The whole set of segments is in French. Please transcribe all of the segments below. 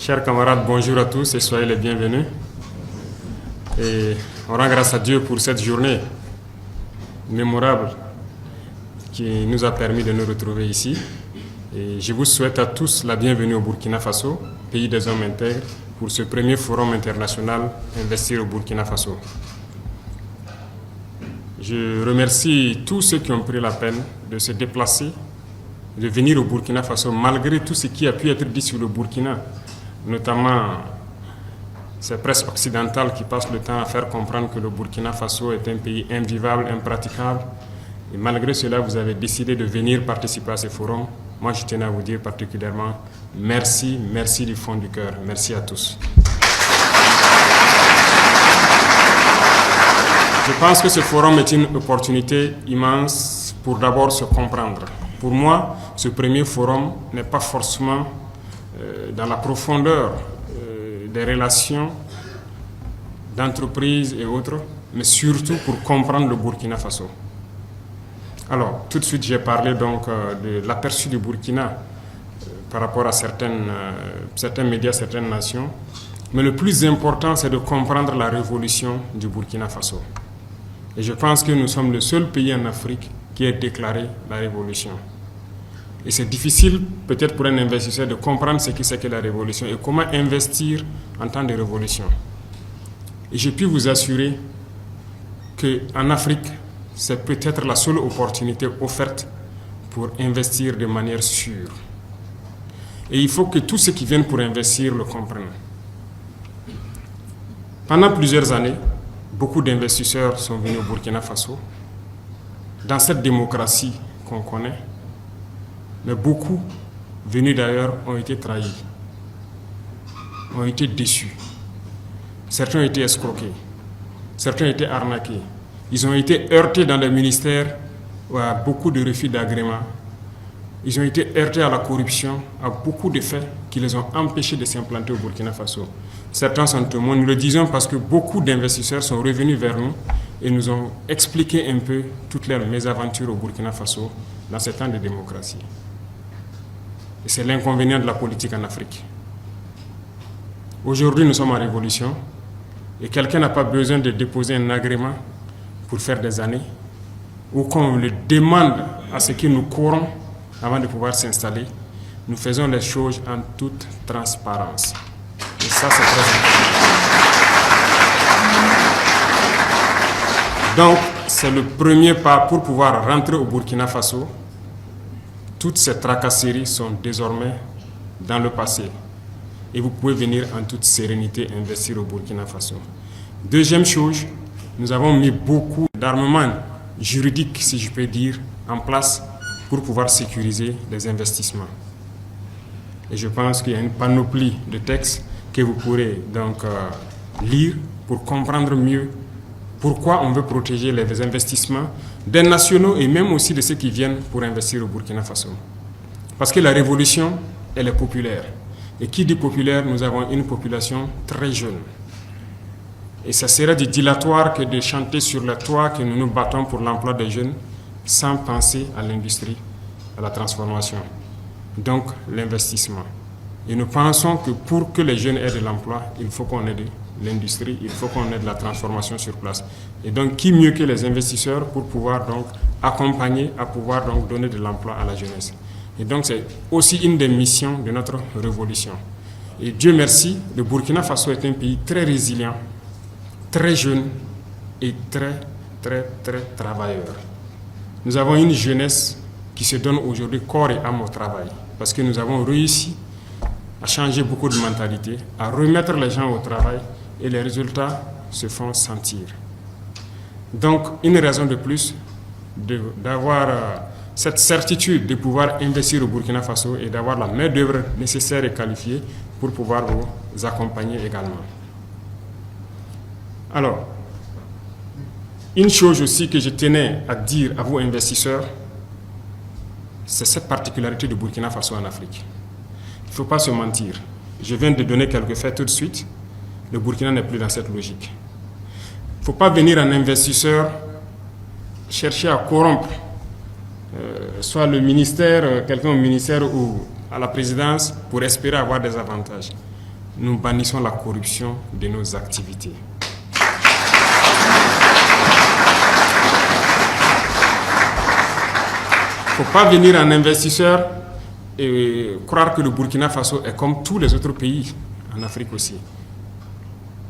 Chers camarades, bonjour à tous et soyez les bienvenus. Et on rend grâce à Dieu pour cette journée mémorable qui nous a permis de nous retrouver ici. Et je vous souhaite à tous la bienvenue au Burkina Faso, pays des hommes intègres, pour ce premier forum international Investir au Burkina Faso. Je remercie tous ceux qui ont pris la peine de se déplacer, de venir au Burkina Faso, malgré tout ce qui a pu être dit sur le Burkina, notamment ces presses occidentales qui passent le temps à faire comprendre que le Burkina Faso est un pays invivable, impraticable. Et malgré cela, vous avez décidé de venir participer à ce forum. Moi, je tenais à vous dire particulièrement merci, merci du fond du cœur. Merci à tous. Je pense que ce forum est une opportunité immense pour d'abord se comprendre. Pour moi, ce premier forum n'est pas forcément dans la profondeur des relations d'entreprise et autres, mais surtout pour comprendre le Burkina Faso. Alors, tout de suite, j'ai parlé donc de l'aperçu du Burkina par rapport à certains médias, certaines nations. Mais le plus important, c'est de comprendre la révolution du Burkina Faso. Et je pense que nous sommes le seul pays en Afrique qui ait déclaré la révolution. Et c'est difficile, peut-être pour un investisseur, de comprendre ce que c'est que la révolution et comment investir en temps de révolution. Et je puis vous assurer qu'en Afrique, c'est peut-être la seule opportunité offerte pour investir de manière sûre. Et il faut que tous ceux qui viennent pour investir le comprennent. Pendant plusieurs années, beaucoup d'investisseurs sont venus au Burkina Faso, dans cette démocratie qu'on connaît, mais beaucoup, venus d'ailleurs, ont été trahis, ont été déçus. Certains ont été escroqués, certains ont été arnaqués. Ils ont été heurtés dans les ministères à beaucoup de refus d'agrément. Ils ont été heurtés à la corruption, à beaucoup de faits qui les ont empêchés de s'implanter au Burkina Faso. Certains sont témoins, nous le disons parce que beaucoup d'investisseurs sont revenus vers nous et nous ont expliqué un peu toutes leurs mésaventures au Burkina Faso dans ces temps de démocratie. Et c'est l'inconvénient de la politique en Afrique. Aujourd'hui, nous sommes en révolution et quelqu'un n'a pas besoin de déposer un agrément pour faire des années ou qu'on le demande à ce que nous courons avant de pouvoir s'installer. Nous faisons les choses en toute transparence. Et ça, c'est très important. Donc, c'est le premier pas pour pouvoir rentrer au Burkina Faso. Toutes ces tracasseries sont désormais dans le passé. Et vous pouvez venir en toute sérénité investir au Burkina Faso. Deuxième chose, nous avons mis beaucoup d'armements juridiques, si je peux dire, en place pour pouvoir sécuriser les investissements. Et je pense qu'il y a une panoplie de textes que vous pourrez donc lire pour comprendre mieux pourquoi on veut protéger les investissements des nationaux et même aussi de ceux qui viennent pour investir au Burkina Faso. Parce que la révolution, elle est populaire. Et qui dit populaire, nous avons une population très jeune. Et ça serait du dilatoire que de chanter sur le toit que nous nous battons pour l'emploi des jeunes sans penser à l'industrie, à la transformation. Donc, l'investissement. Et nous pensons que pour que les jeunes aient de l'emploi, il faut qu'on ait de l'industrie, il faut qu'on ait de la transformation sur place. Et donc, qui mieux que les investisseurs pour pouvoir donc accompagner, à pouvoir donc donner de l'emploi à la jeunesse. Et donc, c'est aussi une des missions de notre révolution. Et Dieu merci, le Burkina Faso est un pays très résilient, très jeune et très travailleur. Nous avons une jeunesse qui se donne aujourd'hui corps et âme au travail parce que nous avons réussi à changer beaucoup de mentalités, à remettre les gens au travail et les résultats se font sentir. Donc, une raison de plus d'avoir cette certitude de pouvoir investir au Burkina Faso et d'avoir la main-d'œuvre nécessaire et qualifiée pour pouvoir vous accompagner également. Alors, une chose aussi que je tenais à dire à vous investisseurs, c'est cette particularité du Burkina Faso en Afrique. Il ne faut pas se mentir. Je viens de donner quelques faits tout de suite. Le Burkina n'est plus dans cette logique. Il ne faut pas venir en investisseur chercher à corrompre soit le ministère, quelqu'un au ministère ou à la présidence pour espérer avoir des avantages. nous bannissons la corruption de nos activités. Il ne faut pas venir en investisseur et croire que le Burkina Faso est comme tous les autres pays en Afrique aussi.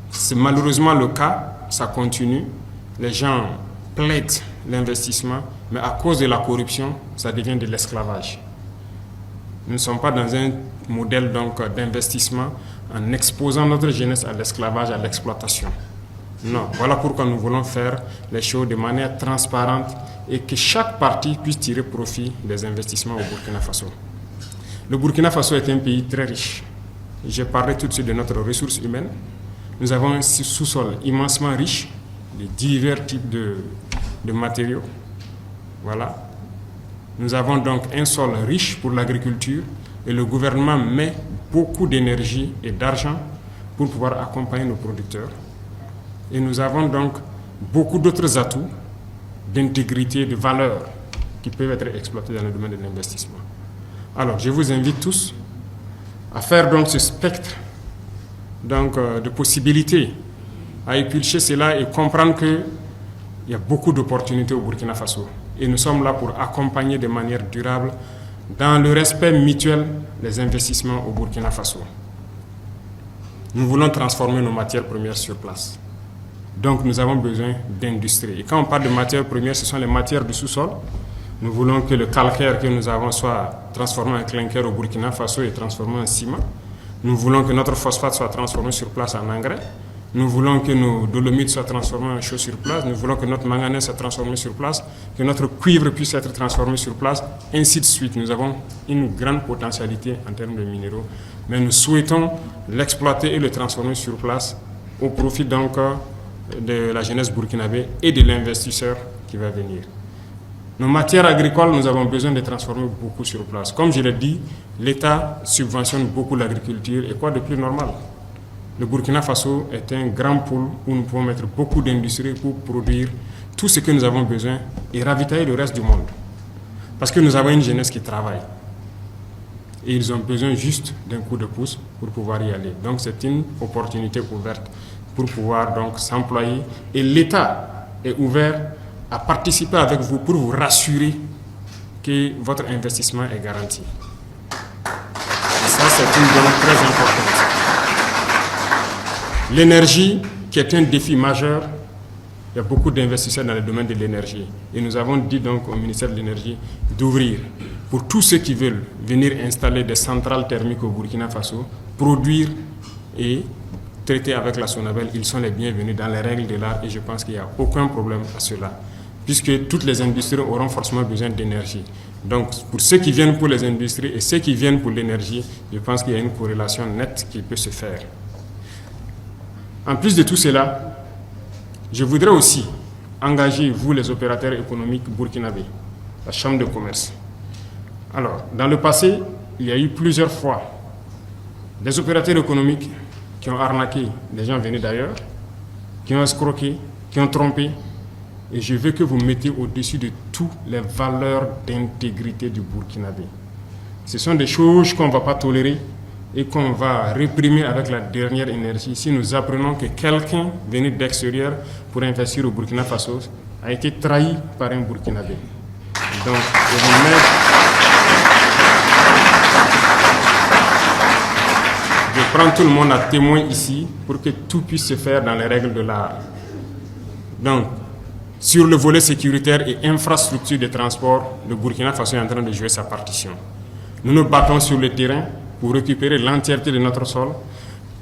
C'est malheureusement le cas, ça continue. Les gens plaident l'investissement, mais à cause de la corruption, ça devient de l'esclavage. Nous ne sommes pas dans un modèle d'investissement en exposant notre jeunesse à l'esclavage, à l'exploitation. Non, voilà pourquoi nous voulons faire les choses de manière transparente et que chaque partie puisse tirer profit des investissements au Burkina Faso. Le Burkina Faso est un pays très riche. J'ai parlé tout de suite de notre ressource humaine. Nous avons un sous-sol immensement riche de divers types de matériaux. Voilà. Nous avons donc un sol riche pour l'agriculture et le gouvernement met beaucoup d'énergie et d'argent pour pouvoir accompagner nos producteurs. Et nous avons donc beaucoup d'autres atouts d'intégrité, de valeur qui peuvent être exploités dans le domaine de l'investissement. Alors, je vous invite tous à faire donc ce spectre de possibilités, à épulcher cela et comprendre qu'il y a beaucoup d'opportunités au Burkina Faso. Et nous sommes là pour accompagner de manière durable, dans le respect mutuel, les investissements au Burkina Faso. Nous voulons transformer nos matières premières sur place. Donc nous avons besoin d'industrie. Et quand on parle de matières premières, ce sont les matières du sous-sol. Nous voulons que le calcaire que nous avons soit transformé en clinker au Burkina Faso et transformé en ciment. Nous voulons que notre phosphate soit transformé sur place en engrais. Nous voulons que nos dolomites soient transformés en chaux sur place. Nous voulons que notre manganèse soit transformé sur place, que notre cuivre puisse être transformé sur place, ainsi de suite. Nous avons une grande potentialité en termes de minéraux, mais nous souhaitons l'exploiter et le transformer sur place au profit donc de la jeunesse burkinabé et de l'investisseur qui va venir. Nos matières agricoles, nous avons besoin de transformer beaucoup sur place. Comme je l'ai dit, l'État subventionne beaucoup l'agriculture et quoi de plus normal? Le Burkina Faso est un grand pôle où nous pouvons mettre beaucoup d'industries pour produire tout ce que nous avons besoin et ravitailler le reste du monde. Parce que nous avons une jeunesse qui travaille. Et ils ont besoin juste d'un coup de pouce pour pouvoir y aller. Donc c'est une opportunité ouverte pour pouvoir donc s'employer. Et l'État est ouvert à participer avec vous pour vous rassurer que votre investissement est garanti. Et ça, c'est une donnée très importante. L'énergie, qui est un défi majeur, il y a beaucoup d'investisseurs dans le domaine de l'énergie. Et nous avons dit donc au ministère de l'Énergie d'ouvrir pour tous ceux qui veulent venir installer des centrales thermiques au Burkina Faso, produire et traiter avec la Sonabel. Ils sont les bienvenus dans les règles de l'art et je pense qu'il n'y a aucun problème à cela, puisque toutes les industries auront forcément besoin d'énergie. Donc, pour ceux qui viennent pour les industries et ceux qui viennent pour l'énergie, je pense qu'il y a une corrélation nette qui peut se faire. En plus de tout cela, je voudrais aussi engager, vous les opérateurs économiques burkinabés, la Chambre de commerce. Alors, dans le passé, il y a eu plusieurs fois des opérateurs économiques qui ont arnaqué des gens venus d'ailleurs, qui ont escroqué, qui ont trompé. Et je veux que vous mettiez au-dessus de toutes les valeurs d'intégrité du Burkinabé. Ce sont des choses qu'on ne va pas tolérer et qu'on va réprimer avec la dernière énergie si nous apprenons que quelqu'un venu d'extérieur pour investir au Burkina Faso a été trahi par un Burkinabé. Donc, je prends tout le monde à témoin ici pour que tout puisse se faire dans les règles de l'art. Donc, sur le volet sécuritaire et infrastructure de transport, le Burkina Faso est en train de jouer sa partition. Nous nous battons sur le terrain pour récupérer l'entièreté de notre sol,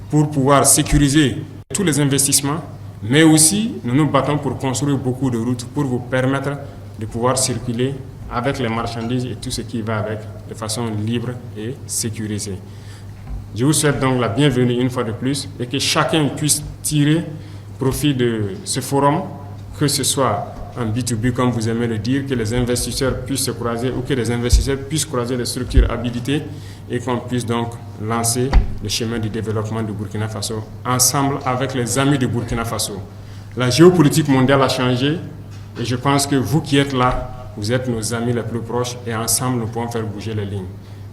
pour pouvoir sécuriser tous les investissements, mais aussi nous nous battons pour construire beaucoup de routes pour vous permettre de pouvoir circuler avec les marchandises et tout ce qui va avec de façon libre et sécurisée. Je vous souhaite donc la bienvenue une fois de plus et que chacun puisse tirer profit de ce forum, que ce soit en B2B comme vous aimez le dire, que les investisseurs puissent se croiser ou que les investisseurs puissent croiser les structures habilitées et qu'on puisse donc lancer le chemin du développement du Burkina Faso ensemble avec les amis du Burkina Faso. La géopolitique mondiale a changé et je pense que vous qui êtes là, vous êtes nos amis les plus proches et ensemble nous pouvons faire bouger les lignes.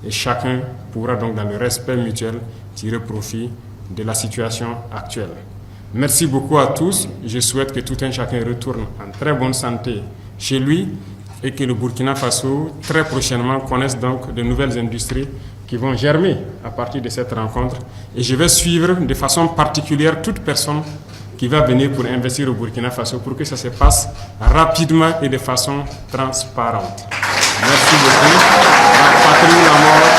Et chacun pourra donc dans le respect mutuel tirer profit de la situation actuelle. Merci beaucoup à tous. Je souhaite que tout un chacun retourne en très bonne santé chez lui et que le Burkina Faso, très prochainement, connaisse donc de nouvelles industries qui vont germer à partir de cette rencontre. Et je vais suivre de façon particulière toute personne qui va venir pour investir au Burkina Faso pour que ça se passe rapidement et de façon transparente. Merci beaucoup. La patrie ou la mort.